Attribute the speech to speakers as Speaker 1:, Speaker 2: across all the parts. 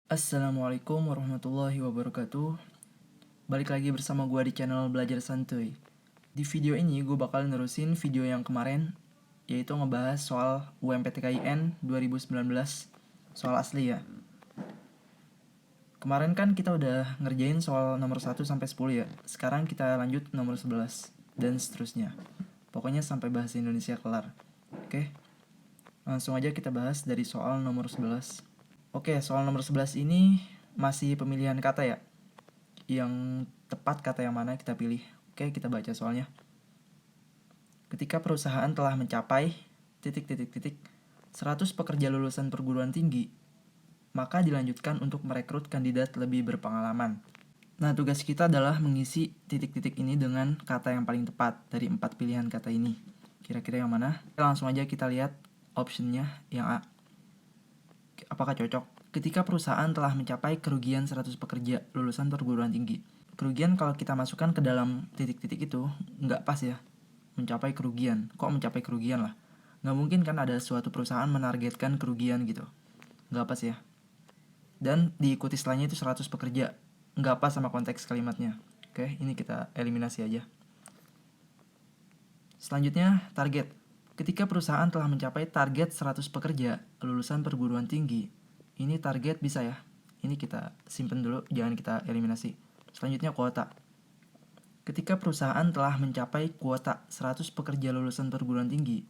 Speaker 1: Assalamualaikum warahmatullahi wabarakatuh. Balik lagi bersama gue di channel Belajar Santuy. Di video ini gue bakal nerusin video yang kemarin, yaitu ngebahas soal UMPTKIN 2019, soal asli ya. Kemarin kan kita udah ngerjain soal nomor 1 sampai 10 ya. Sekarang kita lanjut nomor 11 dan seterusnya. Pokoknya sampai bahasa Indonesia kelar. Oke. Langsung aja kita bahas dari soal nomor 11. Oke, soal nomor 11 ini masih pemilihan kata ya. Yang tepat kata yang mana kita pilih. Oke, kita baca soalnya. Ketika perusahaan telah mencapai 100 pekerja lulusan perguruan tinggi, maka dilanjutkan untuk merekrut kandidat lebih berpengalaman. Nah, tugas kita adalah mengisi titik-titik ini dengan kata yang paling tepat dari 4 pilihan kata ini. Kira-kira yang mana? Langsung aja kita lihat optionnya yang A. Apakah cocok? Ketika perusahaan telah mencapai kerugian 100 pekerja lulusan perguruan tinggi. Kerugian kalau kita masukkan ke dalam titik-titik itu nggak pas ya. Mencapai kerugian. Kok mencapai kerugian lah? Nggak mungkin kan ada suatu perusahaan menargetkan kerugian gitu. Nggak pas ya. Dan diikuti setelahnya itu 100 pekerja. Nggak pas sama konteks kalimatnya. Oke, ini kita eliminasi aja. Selanjutnya, target. Ketika perusahaan telah mencapai target 100 pekerja lulusan perguruan tinggi, ini target bisa ya. Ini kita simpen dulu, jangan kita eliminasi. Selanjutnya kuota. Ketika perusahaan telah mencapai kuota 100 pekerja lulusan perguruan tinggi,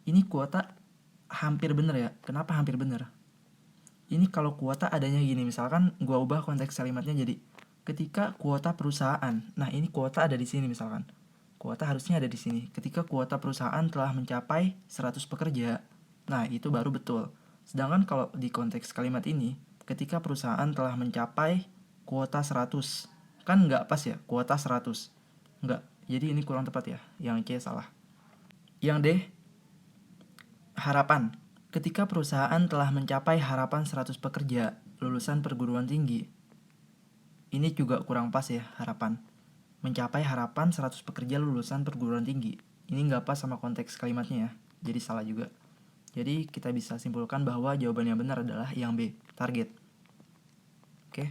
Speaker 1: ini kuota hampir bener ya. Kenapa hampir bener? Ini kalau kuota adanya gini, misalkan gua ubah konteks kalimatnya jadi ketika kuota perusahaan. Nah, ini kuota ada di sini misalkan. Kuota harusnya ada di sini. Ketika kuota perusahaan telah mencapai 100 pekerja. Nah, itu baru betul. Sedangkan kalau di konteks kalimat ini, ketika perusahaan telah mencapai kuota 100. Kan nggak pas ya, kuota 100. Nggak. Jadi ini kurang tepat ya. Yang C salah. Yang D, harapan. Ketika perusahaan telah mencapai harapan 100 pekerja lulusan perguruan tinggi. Ini juga kurang pas ya, harapan. Mencapai harapan 100 pekerja lulusan perguruan tinggi. Ini nggak pas sama konteks kalimatnya ya, jadi salah juga. Jadi kita bisa simpulkan bahwa jawaban yang benar adalah yang B, target. Oke,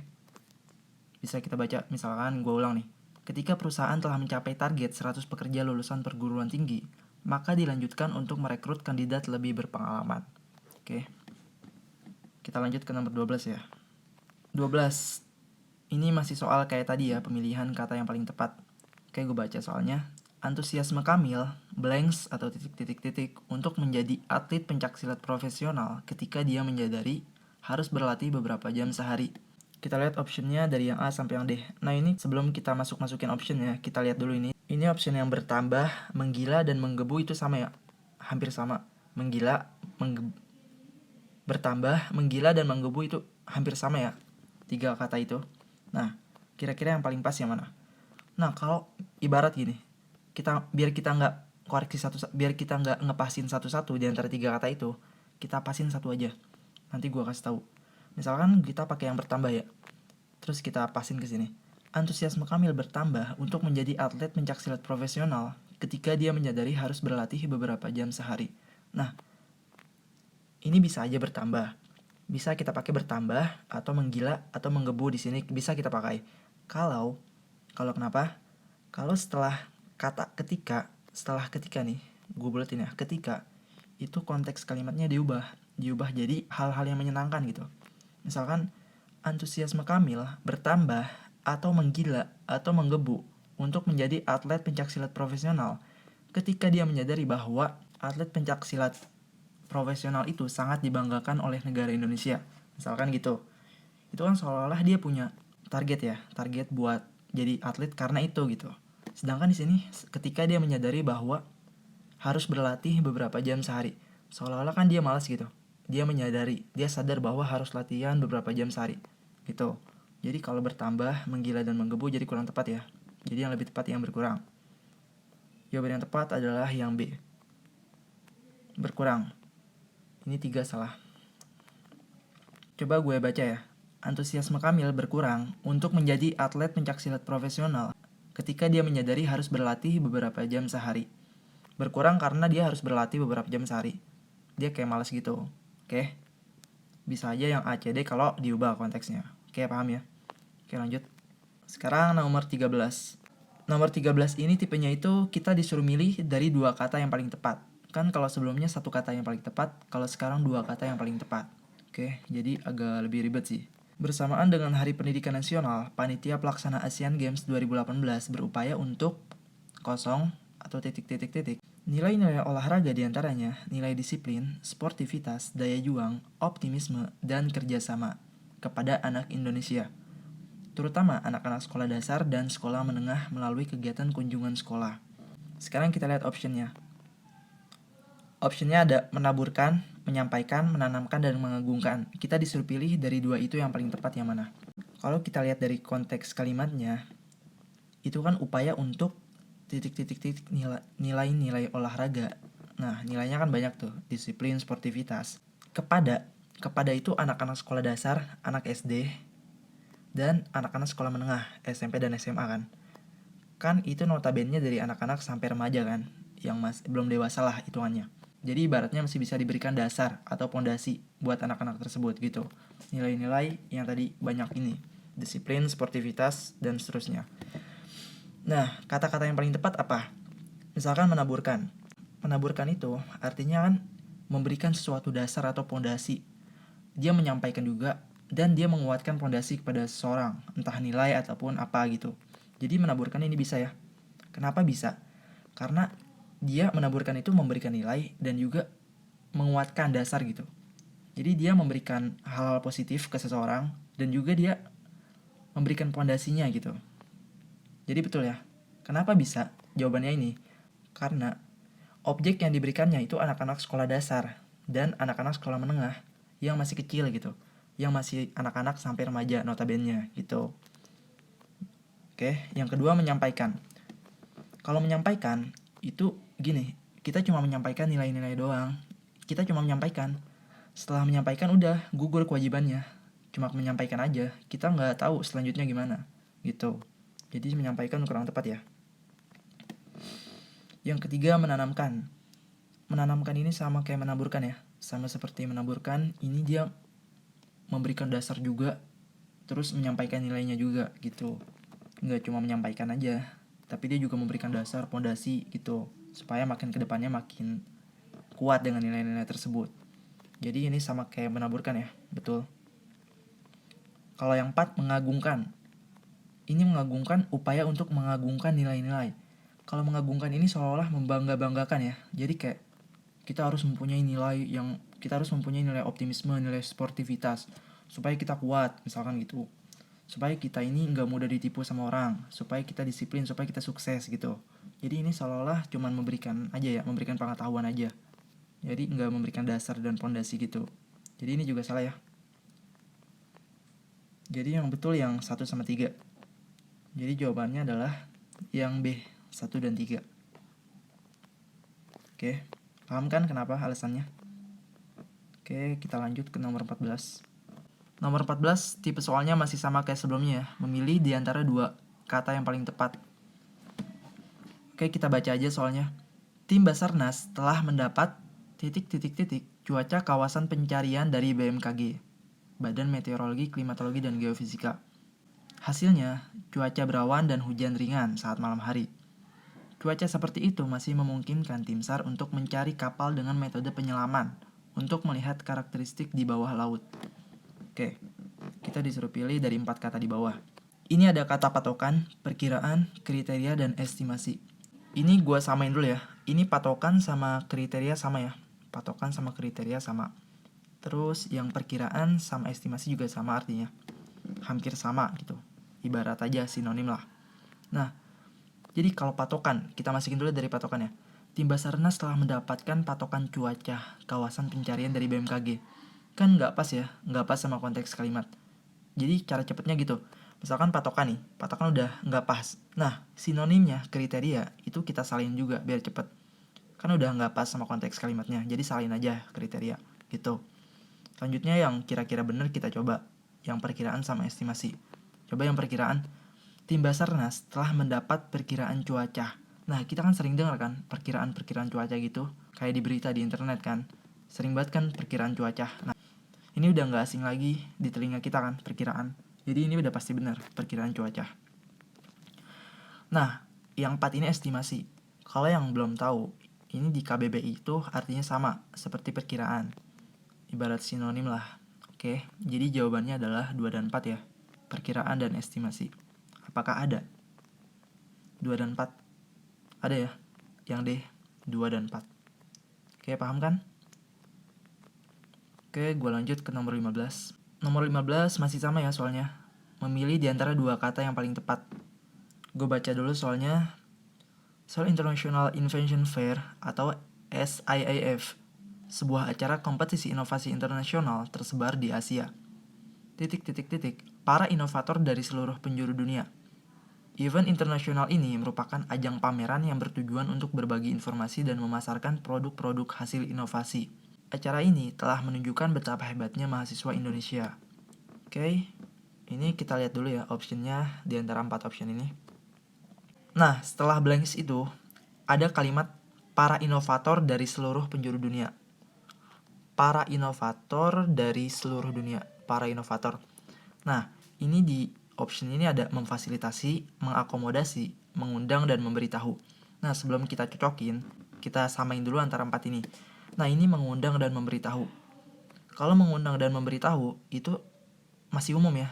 Speaker 1: bisa kita baca, misalkan gue ulang nih. Ketika perusahaan telah mencapai target 100 pekerja lulusan perguruan tinggi, maka dilanjutkan untuk merekrut kandidat lebih berpengalaman. Oke, kita lanjut ke nomor 12 ya. 12. Ini masih soal kayak tadi ya, pemilihan kata yang paling tepat. Oke, gue baca soalnya. Antusiasme Kamil, blanks atau titik-titik-titik, untuk menjadi atlet pencaksilat profesional ketika dia menyadari harus berlatih beberapa jam sehari. Kita lihat optionnya dari yang A sampai yang D. Nah, ini sebelum kita masukin option ya, kita lihat dulu ini. Ini option yang bertambah, menggila, dan menggebu itu sama ya? Hampir sama. Menggila, bertambah, menggila, dan menggebu itu hampir sama ya? 3 kata itu. Nah, kira-kira yang paling pas yang mana? Nah, kalau ibarat gini, biar kita nggak koreksi biar kita nggak ngepasin satu-satu di antara 3 kata itu, kita pasin satu aja. Nanti gua kasih tahu. Misalkan kita pakai yang bertambah ya. Terus kita pasin ke sini. Antusiasme Kamil bertambah untuk menjadi atlet pencaksilat profesional ketika dia menyadari harus berlatih beberapa jam sehari. Nah, ini bisa aja bertambah. Bisa kita pakai bertambah atau menggila atau menggebu, di sini bisa kita pakai. Kalau kenapa? Kalau setelah ketika nih, gue buletin ya, ketika itu konteks kalimatnya diubah jadi hal-hal yang menyenangkan gitu. Misalkan antusiasme Kamil bertambah atau menggila atau menggebu untuk menjadi atlet pencaksilat profesional ketika dia menyadari bahwa atlet pencaksilat profesional itu sangat dibanggakan oleh negara Indonesia. Misalkan gitu. Itu kan seolah-olah dia punya target buat jadi atlet karena itu gitu. Sedangkan di sini ketika dia menyadari bahwa harus berlatih beberapa jam sehari, seolah-olah kan dia malas gitu. Dia sadar bahwa harus latihan beberapa jam sehari gitu. Jadi kalau bertambah, menggila, dan menggebu jadi kurang tepat ya. Jadi yang lebih tepat yang berkurang. Jawaban yang tepat adalah yang B, berkurang. Ini 3 salah. Coba gue baca ya. Antusiasme Kamil berkurang untuk menjadi atlet pencaksilat profesional ketika dia menyadari harus berlatih beberapa jam sehari. Berkurang karena dia harus berlatih beberapa jam sehari. Dia kayak malas gitu. Oke. Bisa aja yang A, C, D kalau diubah konteksnya. Oke, paham ya? Oke, lanjut. Sekarang nomor 13. Nomor 13 ini tipenya itu kita disuruh milih dari dua kata yang paling tepat. Kan kalau sebelumnya satu kata yang paling tepat, kalau sekarang dua kata yang paling tepat. Oke, jadi agak lebih ribet sih. Bersamaan dengan Hari Pendidikan Nasional, Panitia Pelaksana Asian Games 2018 berupaya untuk kosong atau titik-titik-titik. Nilai-nilai olahraga diantaranya nilai disiplin, sportivitas, daya juang, optimisme, dan kerjasama kepada anak Indonesia, terutama anak-anak sekolah dasar dan sekolah menengah melalui kegiatan kunjungan sekolah. Sekarang kita lihat optionnya. Optionnya ada menaburkan, menyampaikan, menanamkan, dan mengagungkan. Kita disuruh pilih dari dua itu yang paling tepat yang mana. Kalau kita lihat dari konteks kalimatnya, itu kan upaya untuk titik-titik-titik nilai-nilai olahraga. Nah, nilainya kan banyak tuh, disiplin, sportivitas. Kepada itu anak-anak sekolah dasar, anak SD, dan anak-anak sekolah menengah, SMP dan SMA kan. Kan itu notabene dari anak-anak sampai remaja kan, yang belum dewasa lah hitungannya. Jadi ibaratnya masih bisa diberikan dasar atau pondasi buat anak-anak tersebut gitu. Nilai-nilai yang tadi banyak ini, disiplin, sportivitas, dan seterusnya. Nah, kata-kata yang paling tepat apa? Misalkan menaburkan. Menaburkan itu artinya kan memberikan sesuatu dasar atau pondasi. Dia menyampaikan juga dan dia menguatkan pondasi kepada seseorang, entah nilai ataupun apa gitu. Jadi menaburkan ini bisa ya. Kenapa bisa? Karena dia menaburkan itu memberikan nilai dan juga menguatkan dasar gitu. Jadi dia memberikan hal-hal positif ke seseorang dan juga dia memberikan pondasinya gitu. Jadi betul ya. Kenapa bisa? Jawabannya ini. Karena objek yang diberikannya itu anak-anak sekolah dasar dan anak-anak sekolah menengah yang masih kecil gitu. Yang masih anak-anak sampai remaja notabene gitu. Oke, yang kedua menyampaikan. Kalau menyampaikan itu gini, kita cuma menyampaikan nilai-nilai doang. Kita cuma menyampaikan. Setelah menyampaikan udah gugur kewajibannya. Cuma menyampaikan aja. Kita nggak tahu selanjutnya gimana gitu. Jadi menyampaikan kurang tepat ya. Yang ketiga menanamkan. Menanamkan ini sama kayak menaburkan ya. Sama seperti menaburkan, ini dia memberikan dasar juga, terus menyampaikan nilainya juga gitu. Nggak cuma menyampaikan aja, tapi dia juga memberikan dasar, pondasi gitu, supaya makin kedepannya makin kuat dengan nilai-nilai tersebut. Jadi ini sama kayak menaburkan ya, betul. Kalau yang 4 mengagungkan. Ini mengagungkan upaya untuk mengagungkan nilai-nilai. Kalau mengagungkan ini seolah-olah membangga-banggakan ya. Jadi kayak kita harus mempunyai nilai optimisme, nilai sportivitas supaya kita kuat, misalkan gitu. Supaya kita ini nggak mudah ditipu sama orang, supaya kita disiplin, supaya kita sukses gitu. Jadi ini seolah-olah cuman memberikan aja ya, memberikan pengetahuan aja. Jadi nggak memberikan dasar dan pondasi gitu. Jadi ini juga salah ya. Jadi yang betul yang 1 sama 3. Jadi jawabannya adalah yang B, 1 dan 3. Oke, paham kan kenapa alasannya? Oke, kita lanjut ke nomor 14. Nomor 14, tipe soalnya masih sama kayak sebelumnya ya, memilih di antara dua kata yang paling tepat. Oke, kita baca aja soalnya. Tim Basarnas telah mendapat titik-titik-titik cuaca kawasan pencarian dari BMKG, Badan Meteorologi, Klimatologi, dan Geofisika. Hasilnya, cuaca berawan dan hujan ringan saat malam hari. Cuaca seperti itu masih memungkinkan tim SAR untuk mencari kapal dengan metode penyelaman untuk melihat karakteristik di bawah laut. Oke, kita disuruh pilih dari 4 kata di bawah. Ini ada kata patokan, perkiraan, kriteria, dan estimasi. Ini gua samain dulu ya. Ini patokan sama kriteria sama ya. Patokan sama kriteria sama. Terus yang perkiraan sama estimasi juga sama artinya. Hampir sama gitu. Ibarat aja sinonim lah. Nah, jadi kalau patokan, kita masukin dulu dari patokan ya. Tim Basarnas telah mendapatkan patokan cuaca kawasan pencarian dari BMKG. Kan nggak pas ya, nggak pas sama konteks kalimat. Jadi cara cepetnya gitu. Misalkan patokan nih, patokan udah nggak pas. Nah, sinonimnya, kriteria, itu kita salin juga biar cepet. Kan udah nggak pas sama konteks kalimatnya, jadi salin aja kriteria, gitu. Selanjutnya yang kira-kira bener kita coba. Yang perkiraan sama estimasi. Coba yang perkiraan. Tim Basarnas telah mendapat perkiraan cuaca. Nah, kita kan sering dengar kan perkiraan-perkiraan cuaca gitu. Kayak di berita di internet kan. Sering banget kan perkiraan cuaca. Nah, Ini udah nggak asing lagi di telinga kita kan, perkiraan. Jadi ini udah pasti benar, perkiraan cuaca. Nah, yang 4 ini estimasi. Kalau yang belum tahu, ini di KBBI itu artinya sama, seperti perkiraan. Ibarat sinonim lah. Oke, jadi jawabannya adalah 2 dan 4 ya. Perkiraan dan estimasi. Apakah ada? 2 dan 4. Ada ya? Yang D, 2 dan 4. Oke, paham kan? Oke, gue lanjut ke nomor 15. Nomor 15 masih sama ya soalnya. Memilih di antara 2 kata yang paling tepat. Gue baca dulu soalnya. Seoul International Invention Fair atau SIIF, sebuah acara kompetisi inovasi internasional tersebar di Asia. Para inovator dari seluruh penjuru dunia. Event internasional ini merupakan ajang pameran yang bertujuan untuk berbagi informasi dan memasarkan produk-produk hasil inovasi. Acara ini telah menunjukkan betapa hebatnya mahasiswa Indonesia. Oke, ini kita lihat dulu ya optionnya di antara 4 option ini. Nah, setelah blanks itu, ada kalimat para inovator dari seluruh penjuru dunia. Para inovator dari seluruh dunia. Para inovator. Nah, ini di option ini ada memfasilitasi, mengakomodasi, mengundang, dan memberitahu. Nah, sebelum kita cocokin, kita samain dulu antara 4 ini. Nah, ini mengundang dan memberitahu. Kalau mengundang dan memberitahu, itu masih umum ya.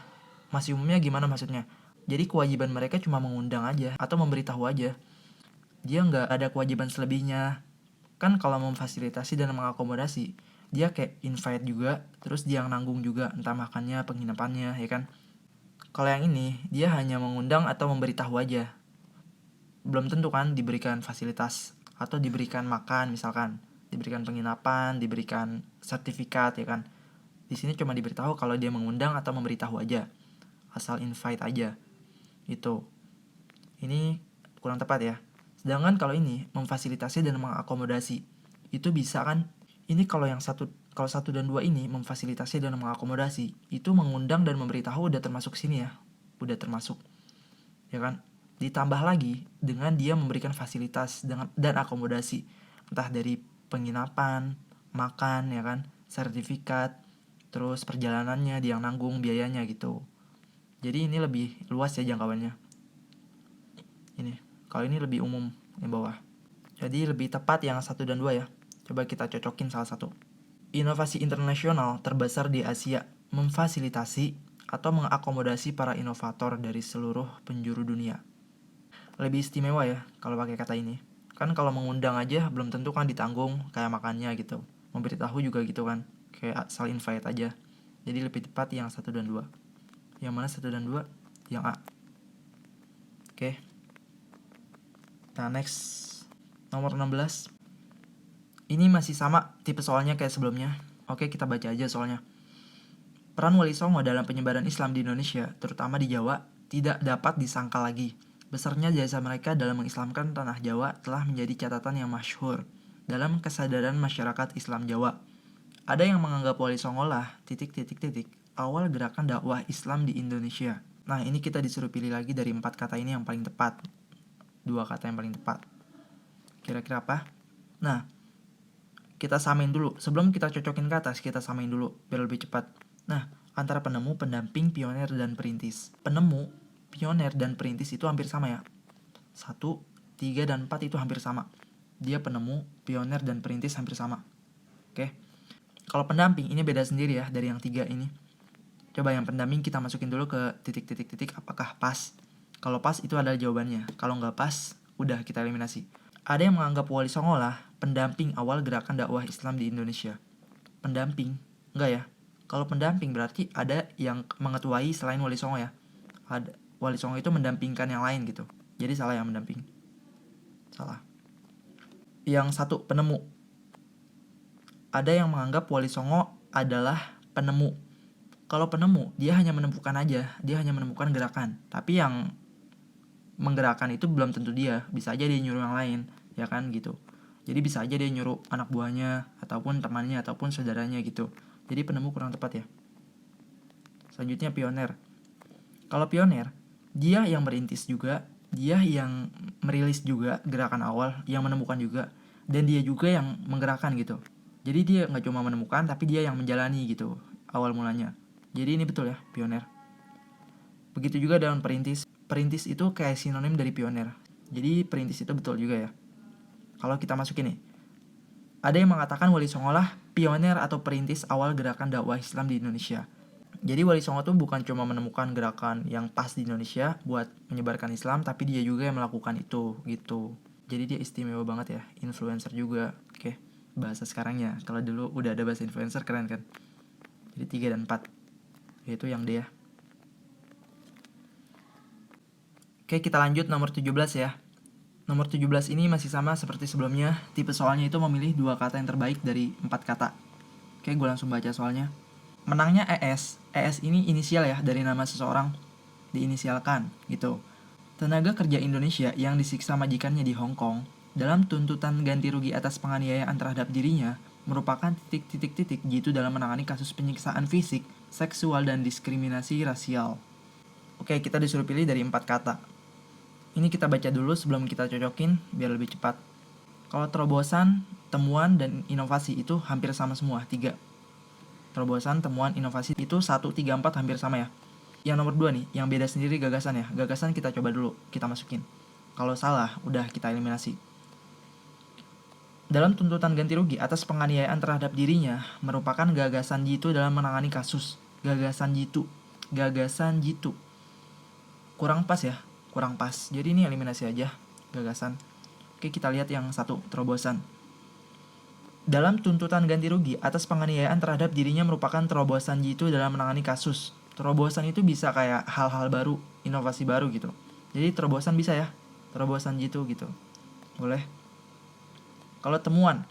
Speaker 1: Masih umumnya gimana maksudnya? Jadi kewajiban mereka cuma mengundang aja atau memberitahu aja. Dia nggak ada kewajiban selebihnya. Kan kalau memfasilitasi dan mengakomodasi, dia kayak invite juga, terus dia yang nanggung juga, entah makannya, penginapannya, ya kan. Kalau yang ini, dia hanya mengundang atau memberitahu aja. Belum tentu kan diberikan fasilitas atau diberikan makan misalkan, diberikan penginapan, diberikan sertifikat, ya kan. Di sini cuma diberitahu kalau dia mengundang atau memberitahu aja. Asal invite aja. Itu. Ini kurang tepat ya. Sedangkan kalau ini memfasilitasi dan mengakomodasi, itu bisa kan. Ini kalau kalau 1 dan 2 ini memfasilitasi dan mengakomodasi, itu mengundang dan memberitahu udah termasuk sini ya. Udah termasuk. Ya kan? Ditambah lagi dengan dia memberikan fasilitas dan akomodasi, entah dari penginapan, makan ya kan, sertifikat, terus perjalanannya dia yang nanggung biayanya gitu. Jadi ini lebih luas ya jangkauannya. Ini, kalau ini lebih umum yang bawah. Jadi lebih tepat yang 1 dan 2 ya. Coba kita cocokin salah satu. Inovasi internasional terbesar di Asia, memfasilitasi atau mengakomodasi para inovator dari seluruh penjuru dunia. Lebih istimewa ya kalau pakai kata ini. Kan kalau mengundang aja belum tentu kan ditanggung kayak makannya gitu. Memberitahu juga gitu kan. Kayak asal invite aja. Jadi lebih tepat yang 1 dan 2. Yang mana 1 dan 2? Yang A. Oke. Nah, next. Nomor 16. Ini masih sama tipe soalnya kayak sebelumnya. Oke, kita baca aja soalnya. Peran Wali Songo dalam penyebaran Islam di Indonesia, terutama di Jawa, tidak dapat disangkal lagi. Besarnya jasa mereka dalam mengislamkan tanah Jawa telah menjadi catatan yang masyhur dalam kesadaran masyarakat Islam Jawa. Ada yang menganggap Wali Songo lah, awal gerakan dakwah Islam di Indonesia. Nah, ini kita disuruh pilih lagi dari 4 kata ini yang paling tepat. 2 kata yang paling tepat. Kira-kira apa? Nah, kita samain dulu. Sebelum kita cocokin ke atas, kita samain dulu biar lebih cepat. Nah, antara penemu, pendamping, pioner, dan perintis. Penemu, pioner, dan perintis itu hampir sama ya. 1, 3, dan 4 itu hampir sama. Dia penemu, pioner, dan perintis hampir sama. Oke. Kalau pendamping, ini beda sendiri ya dari yang 3 ini. Coba yang pendamping kita masukin dulu ke titik-titik apakah pas. Kalau pas itu adalah jawabannya. Kalau nggak pas, udah kita eliminasi. Ada yang menganggap Wali Songo lah pendamping awal gerakan dakwah Islam di Indonesia. Pendamping? Enggak ya. Kalau pendamping berarti ada yang mengetuai selain Wali Songo ya. Wali Songo itu mendampingkan yang lain gitu. Jadi salah yang mendamping. Salah. Yang 1, penemu. Ada yang menganggap Wali Songo adalah penemu. Kalau penemu, dia hanya menemukan aja. Dia hanya menemukan gerakan. Tapi yang menggerakkan itu belum tentu dia. Bisa aja dia nyuruh yang lain. Ya kan gitu. Jadi bisa aja dia nyuruh anak buahnya, ataupun temannya, ataupun saudaranya gitu. Jadi penemu kurang tepat ya. Selanjutnya pioner. Kalau pioner, dia yang merintis juga. Dia yang merilis juga gerakan awal. Yang menemukan juga. Dan dia juga yang menggerakkan gitu. Jadi dia gak cuma menemukan, tapi dia yang menjalani gitu. awal mulanya. Jadi ini betul ya, pioner. Begitu juga dalam perintis. Perintis itu kayak sinonim dari pioner. Jadi perintis itu betul juga ya. Kalau kita masukin nih, ada yang mengatakan Wali Songo lah pioner atau perintis awal gerakan dakwah Islam di Indonesia. Jadi Wali Songo tuh bukan cuma menemukan gerakan yang pas di Indonesia buat menyebarkan Islam, tapi dia juga yang melakukan itu gitu. Jadi dia istimewa banget ya, influencer juga. Oke, bahasa sekarangnya. Kalau dulu udah ada bahasa influencer, keren kan. Jadi 3 dan 4, yaitu yang dia. Oke, kita lanjut nomor 17 ya. Nomor 17 ini masih sama seperti sebelumnya. Tipe soalnya itu memilih 2 kata yang terbaik dari 4 kata. Oke, gue langsung baca soalnya. Menangnya ES. ES ini inisial ya, dari nama seseorang, diinisialkan gitu. Tenaga kerja Indonesia yang disiksa majikannya di Hong Kong dalam tuntutan ganti rugi atas penganiayaan terhadap dirinya merupakan titik-titik jitu dalam menangani kasus penyiksaan fisik, seksual, dan diskriminasi rasial. Oke, kita disuruh pilih dari 4 kata. Ini kita baca dulu sebelum kita cocokin biar lebih cepat. Kalau terobosan, temuan, dan inovasi itu hampir sama semua, 3. Terobosan, temuan, inovasi itu 1, 3, 4 hampir sama ya. Yang nomor 2 nih, yang beda sendiri gagasan ya. Gagasan kita coba dulu, kita masukin. Kalau salah, udah kita eliminasi. Dalam tuntutan ganti rugi atas penganiayaan terhadap dirinya merupakan gagasan jitu dalam menangani kasus. Gagasan jitu. Gagasan jitu. Kurang pas ya. Kurang pas. Jadi ini eliminasi aja gagasan. Oke, kita lihat yang 1, terobosan. Dalam tuntutan ganti rugi atas penganiayaan terhadap dirinya merupakan terobosan jitu dalam menangani kasus. Terobosan itu bisa kayak hal-hal baru, inovasi baru gitu. Jadi terobosan bisa ya, terobosan jitu gitu. Boleh. Kalau temuan,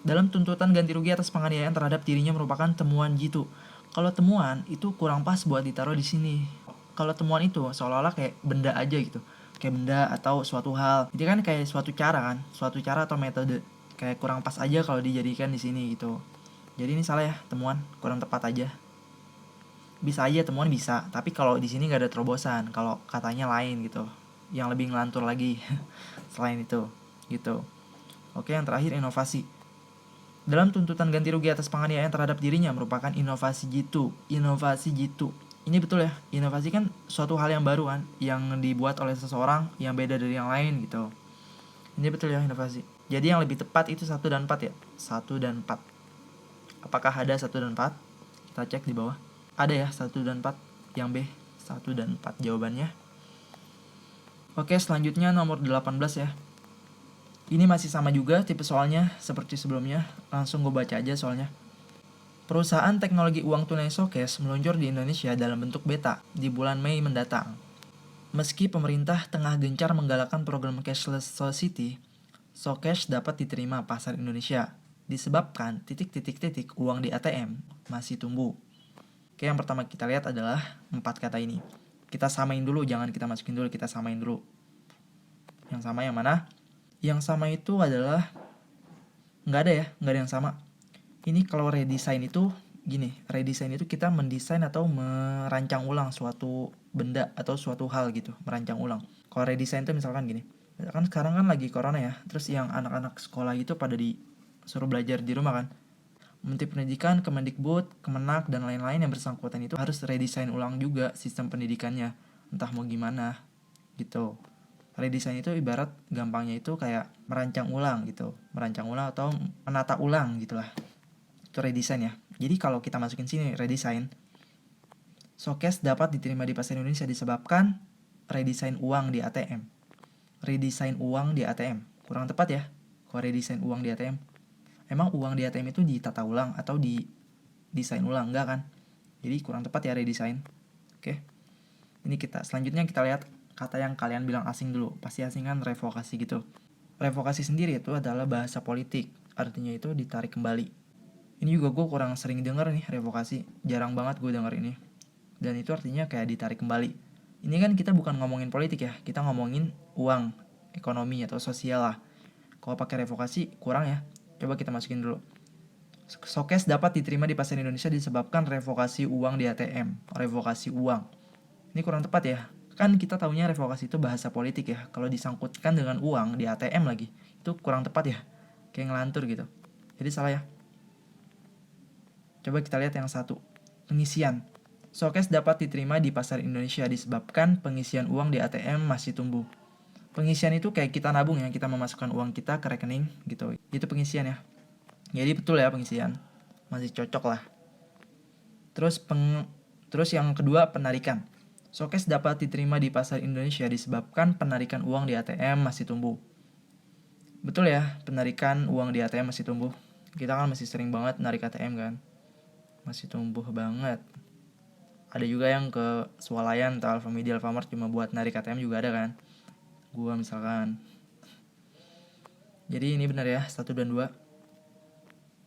Speaker 1: dalam tuntutan ganti rugi atas penganiayaan terhadap dirinya merupakan temuan jitu. Kalau temuan itu kurang pas buat ditaruh di sini. Kalau temuan itu seolah-olah kayak benda aja gitu, kayak benda atau suatu hal. Itu kan kayak suatu cara kan, suatu cara atau metode. Kayak kurang pas aja kalau dijadikan di sini gitu. Jadi ini salah ya, temuan kurang tepat aja. Bisa aja temuan bisa, tapi kalau di sini nggak ada terobosan. Kalau katanya lain gitu, yang lebih ngelantur lagi selain itu gitu. Oke, yang terakhir inovasi. Dalam tuntutan ganti rugi atas penganiayaan terhadap dirinya merupakan inovasi jitu. Inovasi jitu. Ini betul ya, inovasi kan suatu hal yang baru kan, yang dibuat oleh seseorang yang beda dari yang lain gitu. Ini betul ya, inovasi. Jadi yang lebih tepat itu 1 dan 4 ya. 1 dan 4. Apakah ada 1 dan 4? Kita cek di bawah. Ada ya 1 dan 4. Yang B 1 dan 4 jawabannya. Oke, selanjutnya nomor 18 ya. Ini masih sama juga tipe soalnya seperti sebelumnya. Langsung gue baca aja soalnya. Perusahaan teknologi uang tunai Socash meluncur di Indonesia dalam bentuk beta di bulan Mei mendatang. Meski pemerintah tengah gencar menggalakkan program cashless society, Socash dapat diterima pasar Indonesia disebabkan titik-titik-titik uang di ATM masih tumbuh. Oke, yang pertama kita lihat adalah 4 kata ini. Kita samain dulu, jangan kita masukin dulu, kita samain dulu. Yang sama yang mana? Yang sama itu adalah nggak ada ya, nggak ada yang sama. Ini kalau redesign itu gini, redesign itu kita mendesain atau merancang ulang suatu benda atau suatu hal gitu, merancang ulang. Kalau redesign itu misalkan gini, kan sekarang kan lagi corona ya, terus yang anak-anak sekolah itu pada disuruh belajar di rumah kan. Menteri Pendidikan, Kemendikbud, Kemenak, dan lain-lain yang bersangkutan itu harus redesign ulang juga sistem pendidikannya, entah mau gimana gitu. Redesign itu ibarat gampangnya itu kayak merancang ulang gitu, merancang ulang atau menata ulang gitulah. Itu redesign ya. Jadi kalau kita masukin sini redesign, Socash dapat diterima di pasar Indonesia disebabkan redesign uang di ATM. Redesign uang di ATM. Kurang tepat ya kalau redesign uang di ATM. Emang uang di ATM itu ditata ulang atau di desain ulang? Enggak kan? Jadi kurang tepat ya redesign. Oke. Ini selanjutnya kita lihat kata yang kalian bilang asing dulu. Pasti asing kan revokasi gitu. Revokasi sendiri itu adalah bahasa politik. Artinya itu ditarik kembali. Ini juga gue kurang sering denger nih revokasi. Jarang banget gue denger ini. Dan itu artinya kayak ditarik kembali. Ini kan kita bukan ngomongin politik ya. Kita ngomongin uang, ekonomi atau sosial lah. Kalau pakai revokasi kurang ya. Coba kita masukin dulu. Socash dapat diterima di pasar Indonesia disebabkan revokasi uang di ATM. Revokasi uang. Ini kurang tepat ya. Kan kita taunya revokasi itu bahasa politik ya. Kalau disangkutkan dengan uang di ATM lagi, itu kurang tepat ya. Kayak ngelantur gitu. Jadi salah ya. Coba kita lihat yang 1. Pengisian. Showcase dapat diterima di pasar Indonesia disebabkan pengisian uang di ATM masih tumbuh. Pengisian itu kayak kita nabung ya, kita memasukkan uang kita ke rekening gitu. Itu pengisian ya. Jadi betul ya pengisian. Masih cocok lah. Terus yang kedua, penarikan. Showcase dapat diterima di pasar Indonesia disebabkan penarikan uang di ATM masih tumbuh. Betul ya, penarikan uang di ATM masih tumbuh. Kita kan masih sering banget narik ATM kan. Masih tumbuh banget. Ada juga yang ke swalayan atau Alfamidi, Alfamart cuma buat narik ATM juga ada kan. Gua misalkan. Jadi ini benar ya, 1 dan 2.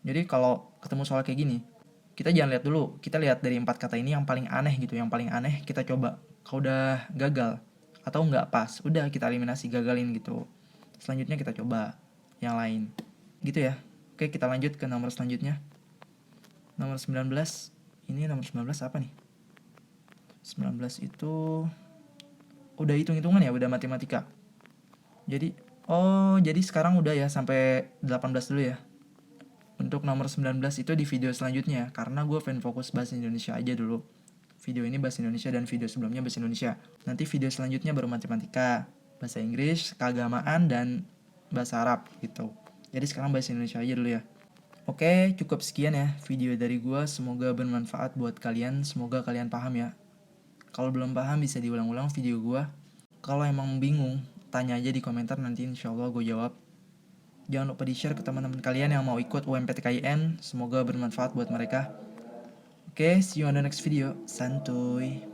Speaker 1: Jadi kalau ketemu soal kayak gini, kita jangan lihat dulu. Kita lihat dari 4 kata ini yang paling aneh gitu. Yang paling aneh kita coba. Kalau udah gagal atau nggak pas, udah kita eliminasi, gagalin gitu. Selanjutnya kita coba yang lain. Gitu ya. Oke, kita lanjut ke nomor selanjutnya. Nomor 19. Ini nomor 19 apa nih? 19 itu udah hitung-hitungan ya, udah matematika. Jadi sekarang udah ya sampai 18 dulu ya. Untuk nomor 19 itu di video selanjutnya, karena gue pengen fokus bahasa Indonesia aja dulu. Video ini bahasa Indonesia dan video sebelumnya bahasa Indonesia. Nanti video selanjutnya baru matematika, bahasa Inggris, keagamaan, dan bahasa Arab gitu. Jadi sekarang bahasa Indonesia aja dulu ya. Oke, cukup sekian ya video dari gue. Semoga bermanfaat buat kalian. Semoga kalian paham ya. Kalau belum paham bisa diulang-ulang video gue. Kalau emang bingung, tanya aja di komentar, nanti insya Allah gue jawab. Jangan lupa di-share ke teman-teman kalian yang mau ikut UMPTKIN. Semoga bermanfaat buat mereka. Oke, see you on the next video. Santuy.